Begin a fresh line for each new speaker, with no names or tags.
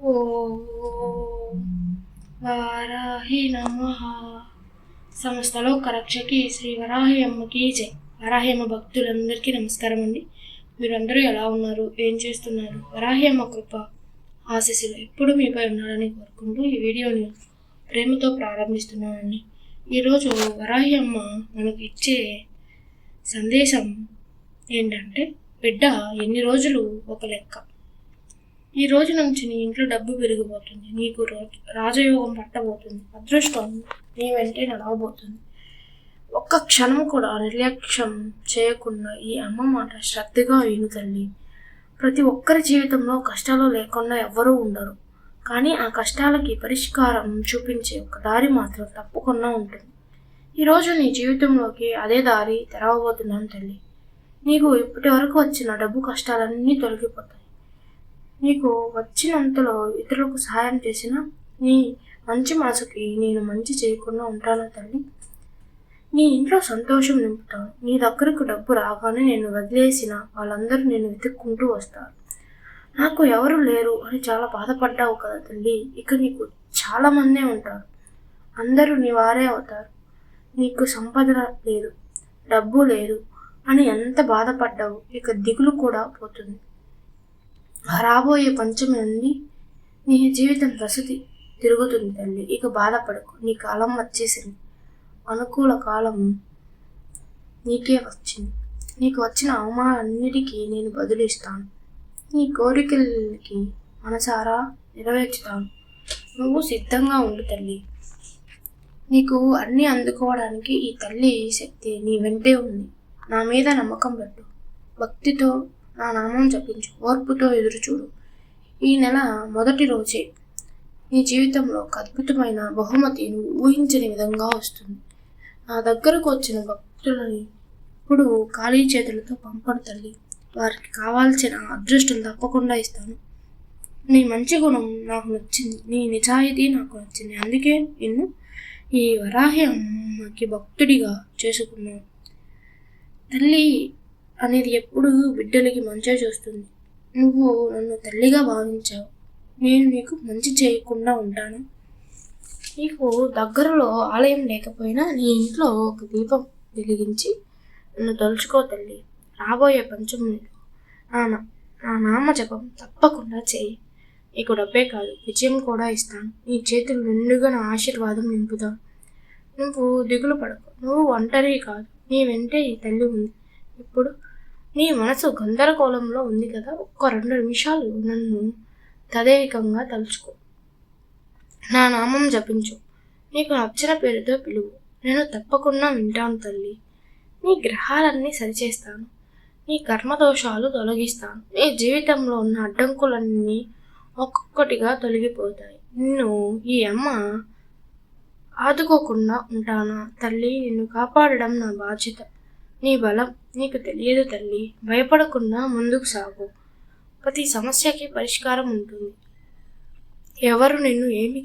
ఓం వారాహి నమః. సమస్త లోక రక్షకి శ్రీ వరాహి అమ్మకి జై. వరాహి అమ్మ భక్తులందరికీ నమస్కారం అండి. మీరందరూ ఎలా ఉన్నారు, ఏం చేస్తున్నారు? వరాహి అమ్మ కృప ఆశీస్సులు ఎప్పుడు మీపై ఉన్నారని కోరుకుంటూ ఈ వీడియోని ప్రేమతో ప్రారంభిస్తున్నానండి. ఈరోజు వరాహి అమ్మ మనకు ఇచ్చే సందేశం ఏంటంటే, బిడ్డ ఎన్ని రోజులు ఒక లెక్క. ఈ రోజు నుంచి నీ ఇంట్లో డబ్బు పెరిగిపోతుంది, నీకు రాజయోగం పట్టబోతుంది, అదృష్టం నీ వెంటే నడవబోతుంది. ఒక్క క్షణం కూడా నిర్లక్ష్యం చేయకుండా ఈ అమ్మ మాట శ్రద్ధగా విను తల్లి. ప్రతి ఒక్కరి జీవితంలో కష్టాలు లేకుండా ఎవ్వరూ ఉండరు, కానీ ఆ కష్టాలకి పరిష్కారం చూపించే ఒక దారి మాత్రం తప్పకుండా ఉంటుంది. ఈరోజు నీ జీవితంలోకి అదే దారి తెరవబోతున్నాను తల్లి. నీకు ఇప్పటి వరకు వచ్చిన డబ్బు కష్టాలన్నీ తొలగిపోతాయి. నీకు వచ్చినంతలో ఇతరులకు సహాయం చేసిన నీ మంచి మనసుకి నేను మంచి చేయకుండా ఉంటాను తల్లి. నీ ఇంట్లో సంతోషం నింపుతాను. నీ దగ్గరకు డబ్బు రాగానే నేను వదిలేసిన వాళ్ళందరూ నేను వెతుక్కుంటూ వస్తారు. నాకు ఎవరు లేరు అని చాలా బాధపడ్డావు కదా తల్లి. ఇక నీకు చాలా మందే ఉంటారు, అందరూ నీ వారే అవుతారు. నీకు సంపద లేదు, డబ్బు లేదు అని ఎంత బాధపడ్డావు. ఇక దిగులు కూడా పోతుంది. రాబోయే పంచమి నుండి నీ జీవితం ప్రసతి తిరుగుతుంది తల్లి. ఇక బాధపడకు, నీ కాలం వచ్చేసింది. అనుకూల కాలం నీకే వచ్చింది. నీకు వచ్చిన అవమానాలన్నిటికీ నేను బదులిస్తాను. నీ కోరికలకి మనసారా నెరవేర్చుతాను. నువ్వు సిద్ధంగా ఉండు తల్లి. నీకు అన్నీ అందుకోవడానికి ఈ తల్లి శక్తి నీ వెంటే ఉంది. నా మీద నమ్మకం పెట్టు, భక్తితో నా నామం జపించు, ఓర్పుతో ఎదురుచూడు. ఈ నెల మొదటి రోజే నీ జీవితంలో ఒక అద్భుతమైన బహుమతి నువ్వు ఊహించని విధంగా వస్తుంది. నా దగ్గరకు వచ్చిన భక్తులని ఇప్పుడు ఖాళీ చేతులతో పంపను తల్లి. వారికి కావాల్సిన అదృష్టం తప్పకుండా ఇస్తాను. నీ మంచి గుణం నాకు నచ్చింది, నీ నిజాయితీ నాకు నచ్చింది. అందుకే నిన్ను ఈ వరాహి అమ్మకి భక్తుడిగా చేసుకున్నాను. తల్లి అనేది ఎప్పుడు బిడ్డలకి మంచిగా చూస్తుంది. నువ్వు నన్ను తల్లిగా భావించావు, నేను నీకు మంచి చేయకుండా ఉంటాను. నీకు దగ్గరలో ఆలయం లేకపోయినా నీ ఇంట్లో ఒక దీపం వెలిగించి నన్ను తలుచుకో తల్లి. రాబోయే పంచమిలో నా నామ జపం తప్పకుండా చేయి. నీకు డబ్బే కాదు, విజయం కూడా ఇస్తాను. నీ చేతులు నిండుగా నా ఆశీర్వాదం నింపుతాను. నువ్వు దిగులు పడకు, నువ్వు ఒంటరి కాదు, నీ వెంటే ఈ తల్లి ఉంది. ఇప్పుడు నీ మనసు గందరగోళంలో ఉంది కదా, ఒక్క 2 నిమిషాలు నన్ను తదేకంగా తలుచుకో, నా నామం జపించు, నీకు నచ్చిన పేరుతో పిలువు. నేను తప్పకుండా వింటాను తల్లి. నీ గ్రహాలన్నీ సరిచేస్తాను, నీ కర్మదోషాలు తొలగిస్తాను. నీ జీవితంలో ఉన్న అడ్డంకులన్నీ ఒక్కొక్కటిగా తొలగిపోతాయి. నిన్ను ఈ అమ్మ ఆదుకోకుండా ఉంటానా తల్లి? నిన్ను కాపాడడం నా బాధ్యత. నీ బలం నీకు తెలియదు తల్లి. భయపడకుండా ముందుకు సాగు. ప్రతి సమస్యకి పరిష్కారం ఉంటుంది. ఎవరు నిన్ను ఏమి